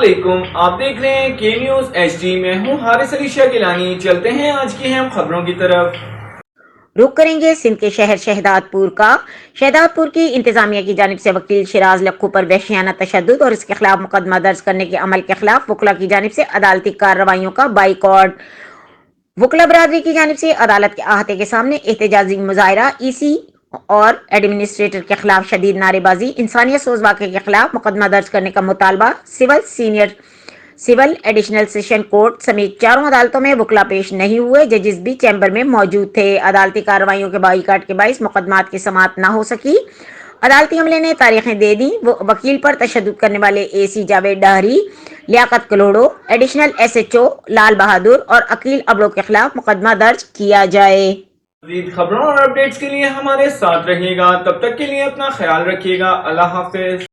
अस्सलामुअलैकुम, आप देख रहे हैं के न्यूज HD। मैं हूं हारिस अली शाह गिलानी। चलते हैं आज की अहम खबरों की तरफ। रुख करेंगे सिंध के शहर शहदादपुर का। शहदादपुर की इंतजामिया की जानिब से वकील शिराज लक्खू पर वहशियाना तशद्दुद और इसके खिलाफ मुकदमा दर्ज करने के अमल के खिलाफ वकला की जानिब से अदालती कार्रवाइयों का बाइकॉट। वकला बरादरी की जानिब से अदालत के अहाते के सामने एहतजाजी मुजाहरा, EC और एडमिनिस्ट्रेटर के खिलाफ शदीद नारेबाजी, इंसानियत सोज वाक़े के खिलाफ मुकदमा दर्ज करने का मुतालबा। सिविल एडिशनल सेशन कोर्ट समेत चारों अदालतों में वकला पेश नहीं हुए। जजेस भी चैम्बर में मौजूद थे। अदालती कार्रवाइयों के बाइकाट के बाइस मुकदमात की समाअत न हो सकी। अदालती अमले ने तारीखें दे दी। वकील पर तशद्दुद करने वाले AC Javed Dahri, Liaquat Kalhoro, additional SHO Lal Bahadur और अकील अबड़ो के खिलाफ मुकदमा दर्ज किया जाए। मज़ीद खबरों और अपडेट्स के लिए हमारे साथ रहिएगा। तब तक के लिए अपना ख्याल रखिएगा। अल्लाह हाफिज।